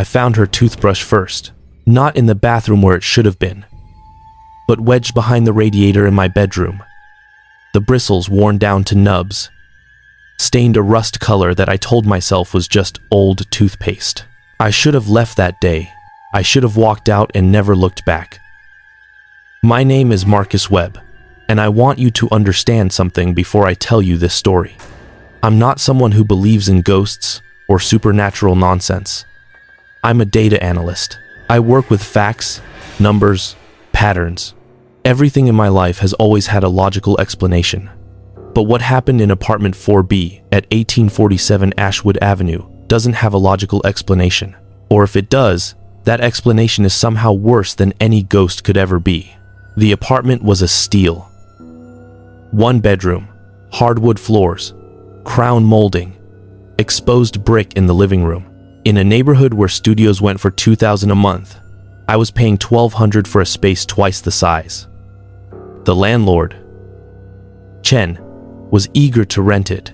I found her toothbrush first, not in the bathroom where it should have been, but wedged behind the radiator in my bedroom. The bristles worn down to nubs, stained a rust color that I told myself was just old toothpaste. I should have left that day. I should have walked out and never looked back. My name is Marcus Webb, and I want you to understand something before I tell you this story. I'm not someone who believes in ghosts or supernatural nonsense. I'm a data analyst. I work with facts, numbers, patterns. Everything in my life has always had a logical explanation. But what happened in apartment 4B at 1847 Ashwood Avenue doesn't have a logical explanation. Or if it does, that explanation is somehow worse than any ghost could ever be. The apartment was a steal. 1 bedroom, hardwood floors, crown molding, exposed brick in the living room. In a neighborhood where studios went for $2,000 a month, I was paying $1,200 for a space twice the size. The landlord, Chen, was eager to rent it.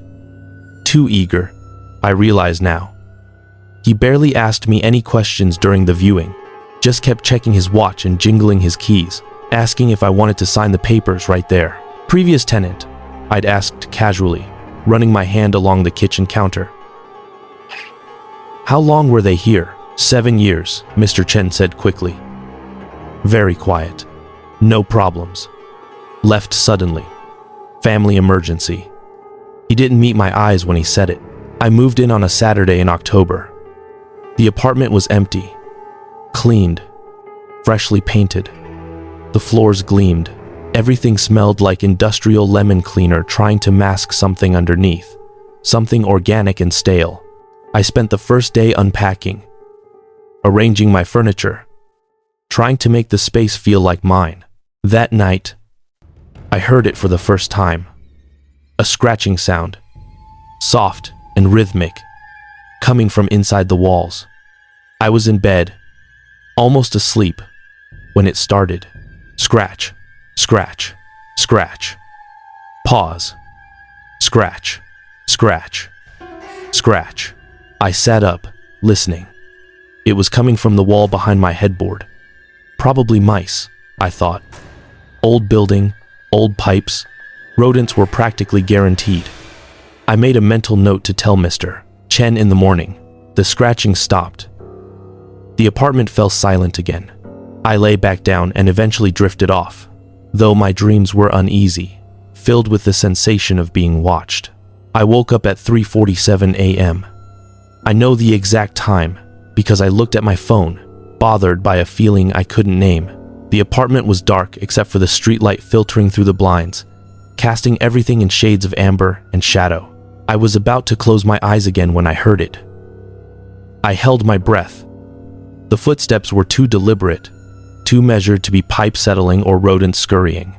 Too eager, I realize now. He barely asked me any questions during the viewing, just kept checking his watch and jingling his keys, asking if I wanted to sign the papers right there. Previous tenant, I'd asked casually, running my hand along the kitchen counter. How long were they here? 7 years, Mr. Chen said quickly. Very quiet. No problems. Left suddenly. Family emergency. He didn't meet my eyes when he said it. I moved in on a Saturday in October. The apartment was empty, cleaned, freshly painted. The floors gleamed. Everything smelled like industrial lemon cleaner trying to mask something underneath, something organic and stale. I spent the first day unpacking, arranging my furniture, trying to make the space feel like mine. That night, I heard it for the first time. A scratching sound, soft and rhythmic, coming from inside the walls. I was in bed, almost asleep, when it started. Scratch, scratch, scratch. Pause. Scratch, scratch, scratch. I sat up, listening. It was coming from the wall behind my headboard. Probably mice, I thought. Old building, old pipes. Rodents were practically guaranteed. I made a mental note to tell Mr. Chen in the morning. The scratching stopped. The apartment fell silent again. I lay back down and eventually drifted off, though my dreams were uneasy, filled with the sensation of being watched. I woke up at 3:47 a.m. I know the exact time because I looked at my phone, bothered by a feeling I couldn't name. The apartment was dark except for the streetlight filtering through the blinds, casting everything in shades of amber and shadow. I was about to close my eyes again when I heard it. I held my breath. The footsteps were too deliberate, too measured to be pipe settling or rodents scurrying.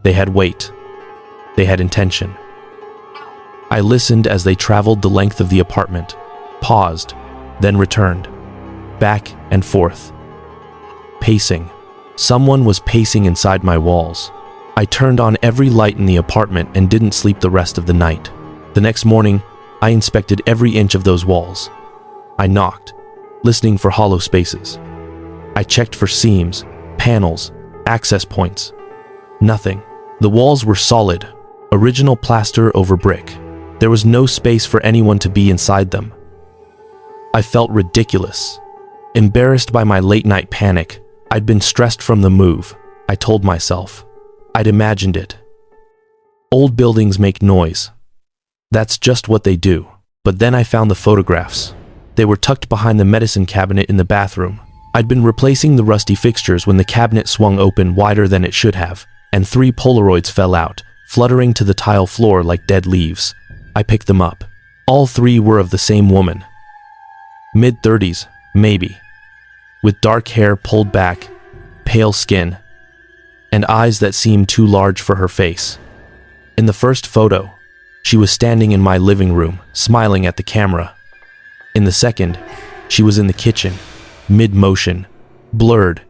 They had weight. They had intention. I listened as they traveled the length of the apartment, paused, then returned, back and forth. Pacing. Someone was pacing inside my walls. I turned on every light in the apartment and didn't sleep the rest of the night. The next morning, I inspected every inch of those walls. I knocked, listening for hollow spaces. I checked for seams, panels, access points. Nothing. The walls were solid, original plaster over brick. There was no space for anyone to be inside them. I felt ridiculous. Embarrassed by my late-night panic, I'd been stressed from the move, I told myself. I'd imagined it. Old buildings make noise. That's just what they do. But then I found the photographs. They were tucked behind the medicine cabinet in the bathroom. I'd been replacing the rusty fixtures when the cabinet swung open wider than it should have, and 3 Polaroids fell out, fluttering to the tile floor like dead leaves. I picked them up. All 3 were of the same woman. Mid-30s, maybe. With dark hair pulled back, pale skin, and eyes that seemed too large for her face. In the first photo, she was standing in my living room, smiling at the camera. In the second, she was in the kitchen, mid-motion, blurred,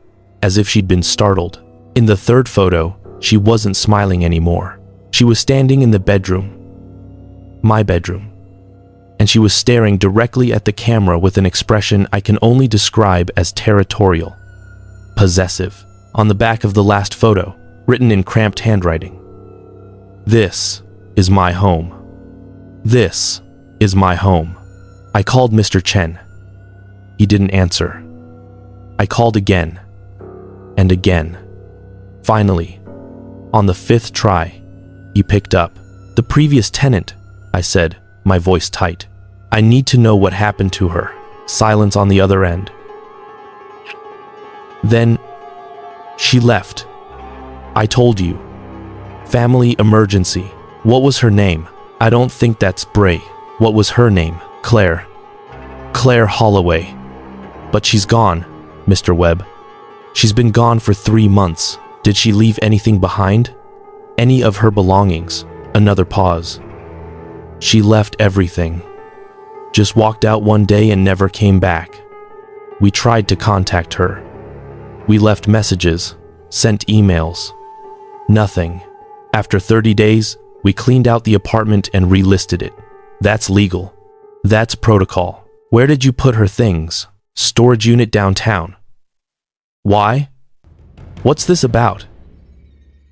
as if she'd been startled. In the third photo, she wasn't smiling anymore. She was standing in the bedroom, my bedroom, and she was staring directly at the camera with an expression I can only describe as territorial, possessive. On the back of the last photo, written in cramped handwriting, "This is my home. This is my home." I called Mr. Chen. He didn't answer. I called again and again. Finally, on the 5th try, he picked up. "The previous tenant," I said, my voice tight. "I need to know what happened to her." Silence on the other end. "Then she left. I told you. Family emergency." "What was her name?" "I don't think that's Bray." "What was her name?" "Claire. Claire Holloway." "But she's gone, Mr. Webb. She's been gone for 3 months. Did she leave anything behind? Any of her belongings?" Another pause. "She left everything. Just walked out one day and never came back. We tried to contact her. We left messages, sent emails. Nothing. After 30 days, we cleaned out the apartment and relisted it. That's legal. That's protocol." "Where did you put her things?" "Storage unit downtown." "Why? What's this about?"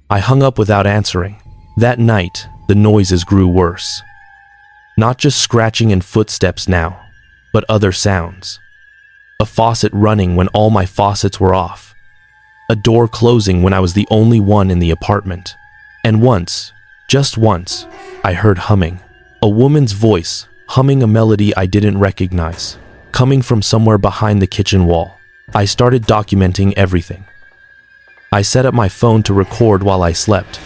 I hung up without answering. That night, the noises grew worse. Not just scratching and footsteps now, but other sounds. A faucet running when all my faucets were off. A door closing when I was the only one in the apartment. And once, just once, I heard humming. A woman's voice, humming a melody I didn't recognize, coming from somewhere behind the kitchen wall. I started documenting everything. I set up my phone to record while I slept.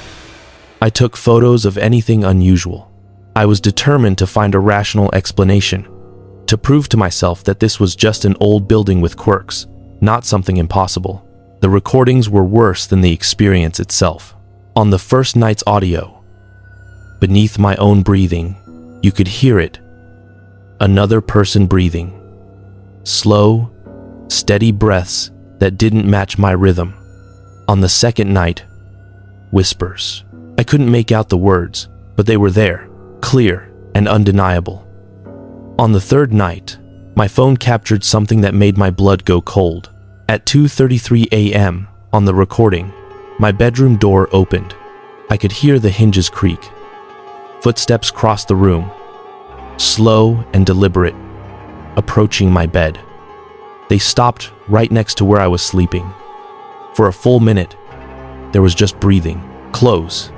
I took photos of anything unusual. I was determined to find a rational explanation, to prove to myself that this was just an old building with quirks, not something impossible. The recordings were worse than the experience itself. On the first night's audio, beneath my own breathing, you could hear it. Another person breathing. Slow, steady breaths that didn't match my rhythm. On the second night, whispers. I couldn't make out the words, but they were there, clear and undeniable. On the third night, my phone captured something that made my blood go cold. At 2:33 a.m., on the recording, my bedroom door opened. I could hear the hinges creak. Footsteps crossed the room, slow and deliberate, approaching my bed. They stopped right next to where I was sleeping. For a full minute, there was just breathing. Close.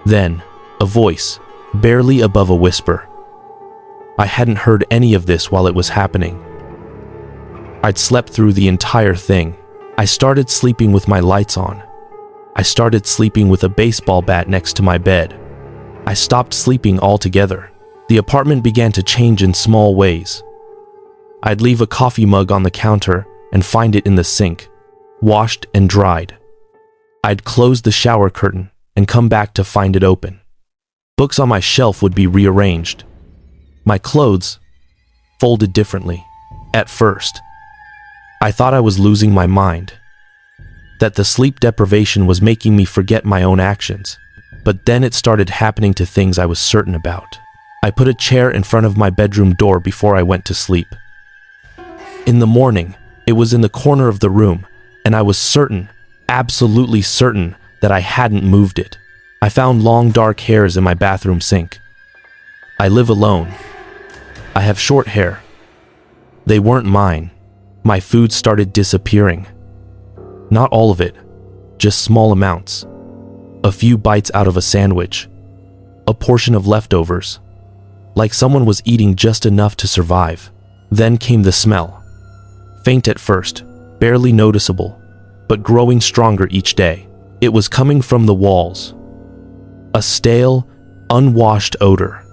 Then, a voice, barely above a whisper. I hadn't heard any of this while it was happening. I'd slept through the entire thing. I started sleeping with my lights on. I started sleeping with a baseball bat next to my bed. I stopped sleeping altogether. The apartment began to change in small ways. I'd leave a coffee mug on the counter and find it in the sink, washed and dried. I'd close the shower curtain and come back to find it open. Books on my shelf would be rearranged. My clothes folded differently. At first, I thought I was losing my mind, that the sleep deprivation was making me forget my own actions. But then it started happening to things I was certain about. I put a chair in front of my bedroom door before I went to sleep. In the morning, it was in the corner of the room, and I was certain, absolutely certain, that I hadn't moved it. I found long dark hairs in my bathroom sink. I live alone. I have short hair. They weren't mine. My food started disappearing. Not all of it, just small amounts. A few bites out of a sandwich. A portion of leftovers. Like someone was eating just enough to survive. Then came the smell. Faint at first, barely noticeable, but growing stronger each day. It was coming from the walls. A stale, unwashed odor.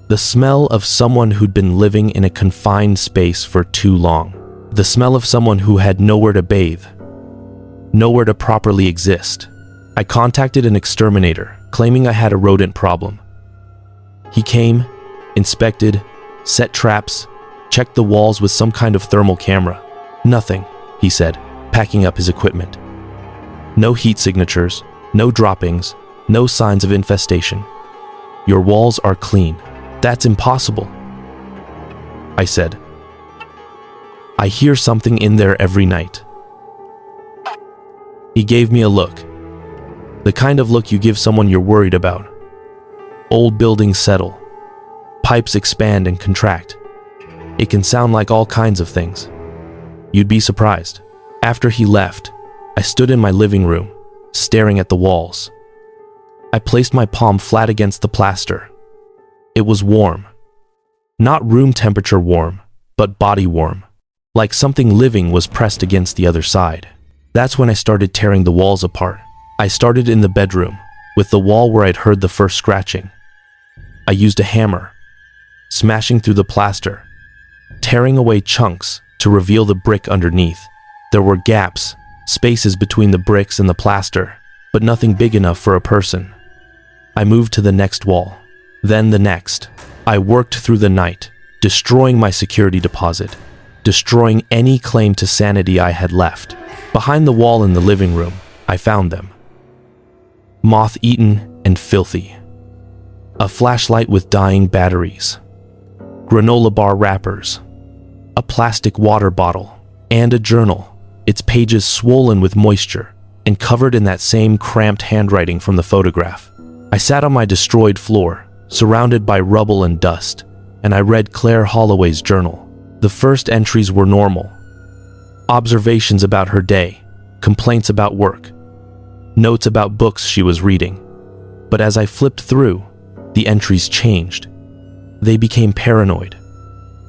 The smell of someone who'd been living in a confined space for too long. The smell of someone who had nowhere to bathe, nowhere to properly exist. I contacted an exterminator, claiming I had a rodent problem. He came, inspected, set traps, checked the walls with some kind of thermal camera. Nothing, he said, packing up his equipment. No heat signatures, no droppings, no signs of infestation. Your walls are clean. That's impossible, I said. I hear something in there every night. He gave me a look. The kind of look you give someone you're worried about. Old buildings settle. Pipes expand and contract. It can sound like all kinds of things. You'd be surprised. After he left, I stood in my living room, staring at the walls. I placed my palm flat against the plaster. It was warm. Not room temperature warm, but body warm. Like something living was pressed against the other side. That's when I started tearing the walls apart. I started in the bedroom, with the wall where I'd heard the first scratching. I used a hammer, smashing through the plaster, tearing away chunks to reveal the brick underneath. There were gaps, spaces between the bricks and the plaster, but nothing big enough for a person. I moved to the next wall, then the next. I worked through the night, destroying my security deposit, destroying any claim to sanity I had left. Behind the wall in the living room, I found them. Moth-eaten and filthy. A flashlight with dying batteries. Granola bar wrappers. A plastic water bottle. And a journal, its pages swollen with moisture and covered in that same cramped handwriting from the photograph. I sat on my destroyed floor, surrounded by rubble and dust, and I read Claire Holloway's journal. The first entries were normal. Observations about her day, complaints about work, notes about books she was reading. But as I flipped through, the entries changed. They became paranoid,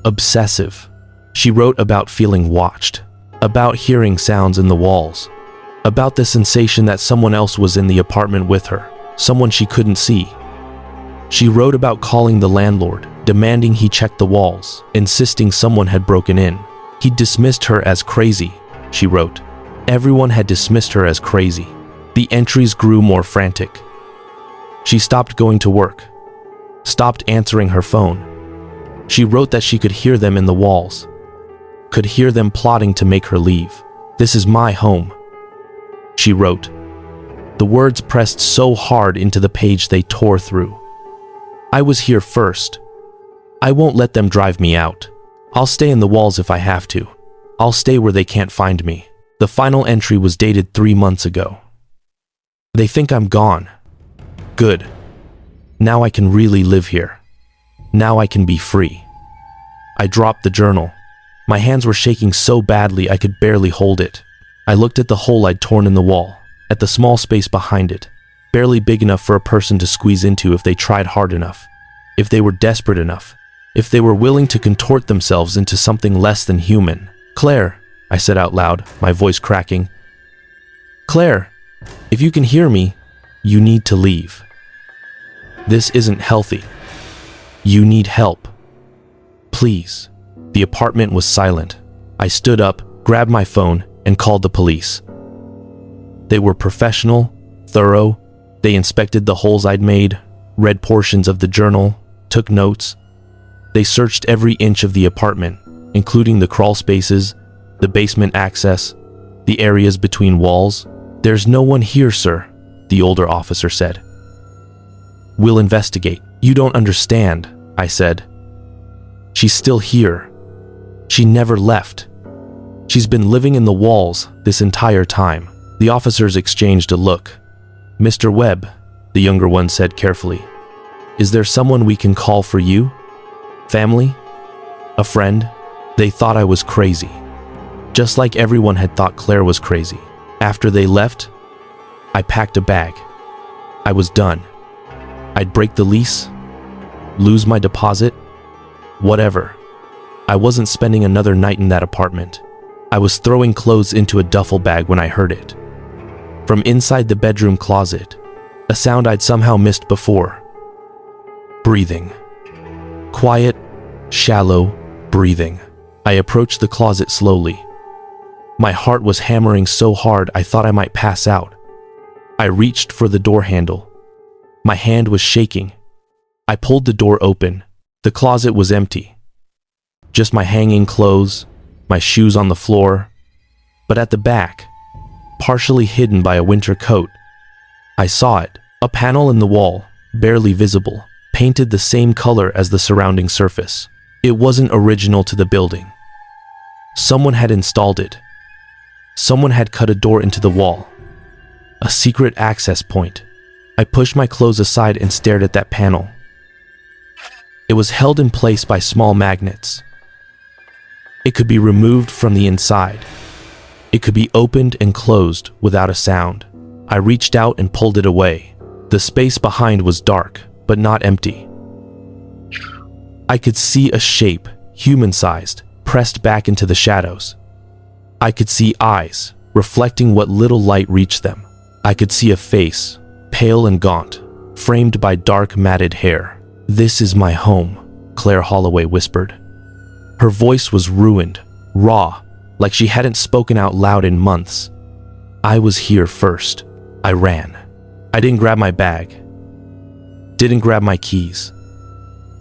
obsessive. She wrote about feeling watched, about hearing sounds in the walls, about the sensation that someone else was in the apartment with her, someone she couldn't see. She wrote about calling the landlord, demanding he check the walls, insisting someone had broken in. He dismissed her as crazy, she wrote. Everyone had dismissed her as crazy. The entries grew more frantic. She stopped going to work, stopped answering her phone. She wrote that she could hear them in the walls, could hear them plotting to make her leave. This is my home, she wrote. The words pressed so hard into the page they tore through. I was here first. I won't let them drive me out. I'll stay in the walls if I have to. I'll stay where they can't find me. The final entry was dated 3 months ago. They think I'm gone. Good. Now I can really live here. Now I can be free. I dropped the journal. My hands were shaking so badly I could barely hold it. I looked at the hole I'd torn in the wall, at the small space behind it, barely big enough for a person to squeeze into if they tried hard enough, if they were desperate enough, if they were willing to contort themselves into something less than human. Claire, I said out loud, my voice cracking. Claire, if you can hear me, you need to leave. This isn't healthy. You need help. Please. The apartment was silent. I stood up, grabbed my phone, and called the police. They were professional, thorough. They inspected the holes I'd made, read portions of the journal, took notes. They searched every inch of the apartment, including the crawl spaces, the basement access, the areas between walls. There's no one here, sir, the older officer said. We'll investigate. You don't understand, I said. She's still here. She never left. She's been living in the walls this entire time. The officers exchanged a look. Mr. Webb, the younger one said carefully, is there someone we can call for you? Family? A friend? They thought I was crazy. Just like everyone had thought Claire was crazy. After they left, I packed a bag. I was done. I'd break the lease, lose my deposit, whatever. I wasn't spending another night in that apartment. I was throwing clothes into a duffel bag when I heard it. From inside the bedroom closet, a sound I'd somehow missed before. Breathing. Quiet, shallow breathing. I approached the closet slowly. My heart was hammering so hard I thought I might pass out. I reached for the door handle. My hand was shaking. I pulled the door open. The closet was empty. Just my hanging clothes, my shoes on the floor. But at the back, partially hidden by a winter coat, I saw it, a panel in the wall, barely visible, painted the same color as the surrounding surface. It wasn't original to the building. Someone had installed it. Someone had cut a door into the wall. A secret access point. I pushed my clothes aside and stared at that panel. It was held in place by small magnets. It could be removed from the inside. It could be opened and closed without a sound. I reached out and pulled it away. The space behind was dark, but not empty. I could see a shape, human-sized, pressed back into the shadows. I could see eyes, reflecting what little light reached them. I could see a face, pale and gaunt, framed by dark matted hair. "This is my home," Claire Holloway whispered. Her voice was ruined, raw, like she hadn't spoken out loud in months. I was here first. I ran. I didn't grab my bag. Didn't grab my keys.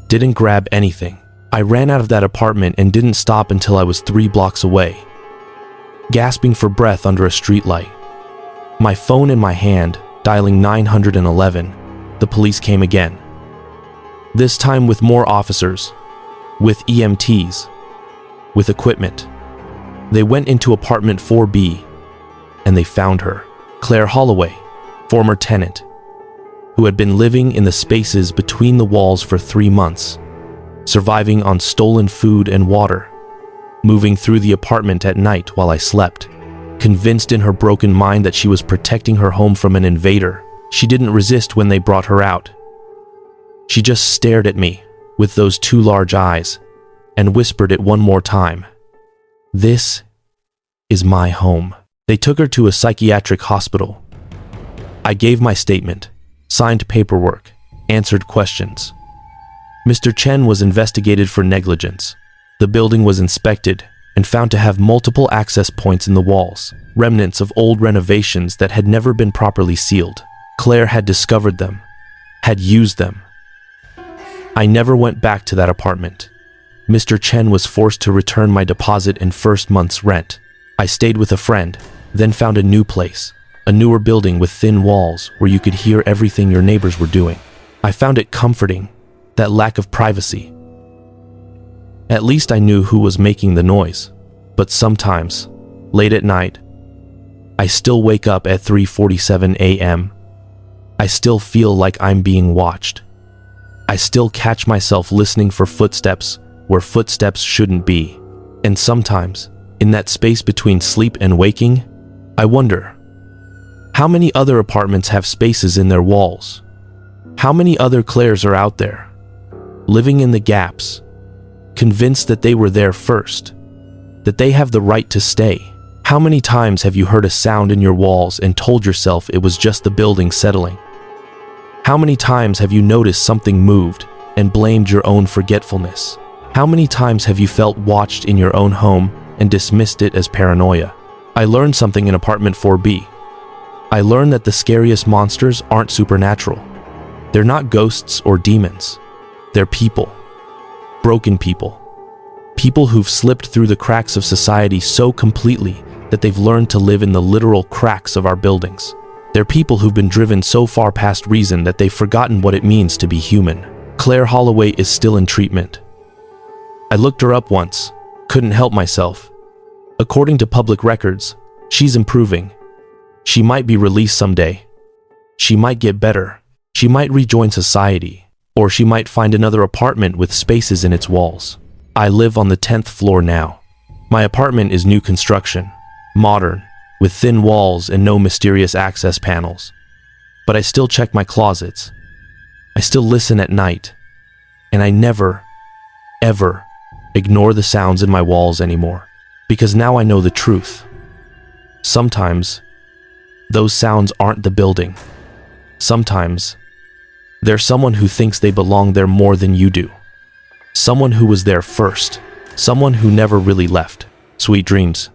Didn't grab anything. I ran out of that apartment and didn't stop until I was 3 blocks away, gasping for breath under a streetlight. My phone in my hand, dialing 911, the police came again. This time with more officers, with EMTs, with equipment. They went into apartment 4B, and they found her, Claire Holloway, former tenant, who had been living in the spaces between the walls for 3 months, surviving on stolen food and water, moving through the apartment at night while I slept. Convinced in her broken mind that she was protecting her home from an invader, she didn't resist when they brought her out. She just stared at me with those 2 large eyes and whispered it one more time. "This is my home." They took her to a psychiatric hospital. I gave my statement, signed paperwork, answered questions. Mr. Chen was investigated for negligence. The building was inspected and found to have multiple access points in the walls, remnants of old renovations that had never been properly sealed. Claire had discovered them, had used them. I never went back to that apartment. Mr. Chen was forced to return my deposit and first month's rent. I stayed with a friend, then found a new place, a newer building with thin walls where you could hear everything your neighbors were doing. I found it comforting, that lack of privacy. At least I knew who was making the noise. But sometimes, late at night, I still wake up at 3:47 a.m. I still feel like I'm being watched. I still catch myself listening for footsteps where footsteps shouldn't be. And sometimes, in that space between sleep and waking, I wonder, how many other apartments have spaces in their walls? How many other Claires are out there, living in the gaps, convinced that they were there first, that they have the right to stay? How many times have you heard a sound in your walls and told yourself it was just the building settling? How many times have you noticed something moved and blamed your own forgetfulness? How many times have you felt watched in your own home and dismissed it as paranoia? I learned something in apartment 4B. I learned that the scariest monsters aren't supernatural. They're not ghosts or demons. They're people. Broken people. People who've slipped through the cracks of society so completely that they've learned to live in the literal cracks of our buildings. They're people who've been driven so far past reason that they've forgotten what it means to be human. Claire Holloway is still in treatment. I looked her up once, couldn't help myself. According to public records, she's improving. She might be released someday. She might get better. She might rejoin society, or she might find another apartment with spaces in its walls. I live on the 10th floor now. My apartment is new construction, modern, with thin walls and no mysterious access panels. But I still check my closets. I still listen at night. And I never, ever ignore the sounds in my walls anymore. Because now I know the truth. Sometimes, those sounds aren't the building. Sometimes, they're someone who thinks they belong there more than you do. Someone who was there first. Someone who never really left. Sweet dreams.